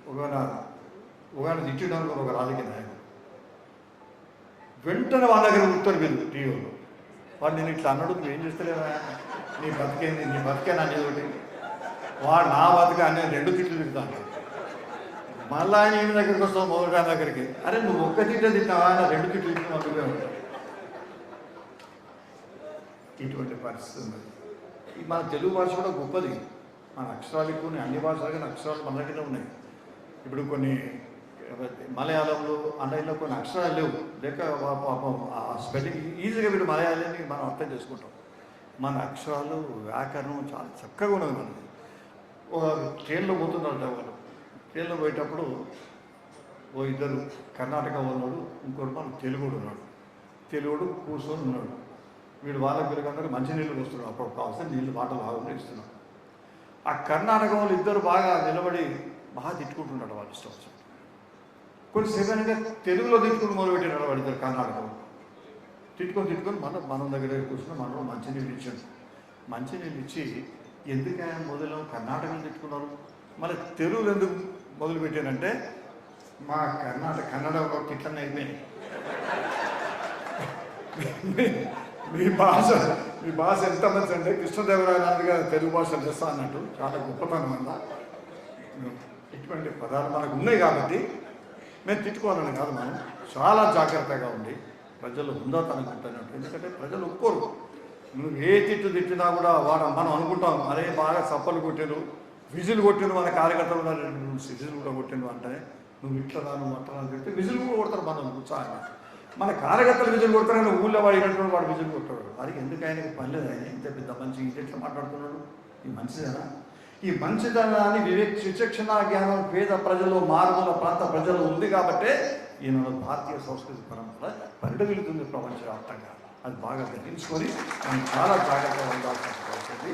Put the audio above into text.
ఒక తిట్టడానికి ఒక రాజకీయ నాయకుడు వెంటనే వాళ్ళ దగ్గర ఉత్తరు మీరు టీవీలో వాడు నేను ఇట్లా అన్నాడు నువ్వు ఏం చేస్తలేవా నీ బతికేంది నీ బతికేనా అనేది ఒకటి వాడు నా బతిక అనేది 2 తిట్లు తిడతాను మళ్ళీ ఆయన ఈయన దగ్గరికి వస్తావు మొదటి ఆయన దగ్గరికి అరే నువ్వు ఒక్క తిట్టే తిట్టినావా ఆయన 2 తిట్లు తిట్టిన అందుకే ఉంటావు. ఇటువంటి పరిస్థితి ఉన్నది. మన తెలుగు భాష కూడా గొప్పది. మన అక్షరాలు ఎక్కువ అన్ని భాషలకి అక్షరాలు మన దగ్గర ఉన్నాయి. ఇప్పుడు కొన్ని మలయాళంలో అన్నయ్యలో కొన్ని అక్షరాలు లేవు లేక స్పెల్లింగ్ ఈజీగా వీడు మలయాళాన్ని మనం అర్థం చేసుకుంటాం. మన అక్షరాలు వ్యాకరణం చాలా చక్కగా ఉన్నది. మనది ఒక ట్రైన్లో పోతున్నారు వాళ్ళు. ట్రైన్లో పోయేటప్పుడు ఇద్దరు కర్ణాటక ఉన్నాడు, ఇంకోటి మన తెలుగుడు ఉన్నాడు. తెలుగుడు కూర్చొని ఉన్నాడు. వీడు వాళ్ళ పిల్లలందరూ మంచినీళ్ళు వస్తున్నాడు. అప్పుడు కావాల్సిన నీళ్ళు బాటలు బాగా ఇస్తున్నాడు. ఆ కర్ణాటక వాళ్ళు ఇద్దరు బాగా నిలబడి బాగా తిట్టుకుంటున్నాడు. వాళ్ళు ఇష్టం వచ్చినట్టు కొద్దిసేపైనా తెలుగులో తిట్టుకుని మొదలుపెట్టినాడు. వాడు ఇద్దరు కర్ణాటకలో తిట్టుకొని మనం దగ్గర కూర్చుని మనం మంచినీళ్ళు ఇచ్చాడు. మంచినీళ్ళు ఇచ్చి ఎందుకు ఆయన మొదలు కర్ణాటకలో తిట్టుకున్నారు మన తెలుగులో ఎందుకు మొదలుపెట్టానంటే మా కన్నడలో తిట్లనే అయిపోయింది. మీ భాష ఎంత మంచి అంటే కృష్ణదేవరాయలుగా తెలుగు భాష చేస్తా అన్నట్టు చాలా గొప్పతనం వల్ల ఇటువంటి పదాలు మనకు ఉన్నాయి కాబట్టి మేము తిట్టుకోవాలని కాదు. మనం చాలా జాగ్రత్తగా ఉండి ప్రజలు ఉందాతనుకుంటాను. ఎందుకంటే ప్రజలు ఒప్పుకోరు. నువ్వు ఏ తిట్టు తిట్టినా కూడా మనం అనుకుంటాం అరే బాగా చప్పలు కొట్టారు విజిల్ కొట్టిండు మన కార్యకర్తలు విజిల్ కూడా కొట్టిండు అంటే నువ్వు ఇట్లా నువ్వు అట్లా అని చెప్తే విజిల్ కూడా కొడతారు. మనం ఉత్సాహంగా మన కార్యకర్తలు విజిల్ కొడతారని ఊళ్ళో వాడినటువంటి వాడు విజిల్ కొట్టాడు. అది ఎందుకు ఆయనకి పనిలేదు. ఆయన ఇంత పెద్ద మంచి ఇది ఎట్లా మాట్లాడుతున్నాడు. ఈ మంచిదనా? ఈ మంచిదనాన్ని విచక్షణ జ్ఞానం పేద ప్రజలు మారుమూల ప్రాంత ప్రజలు ఉంది కాబట్టే ఈయన భారతీయ సంస్కృతి పరంపర పరిడవిలుతుంది ప్రపంచవ్యాప్తంగా. అది బాగా గ్రహించుకొని మనం చాలా జాగ్రత్తగా ఉండాల్సిన పరిస్థితి.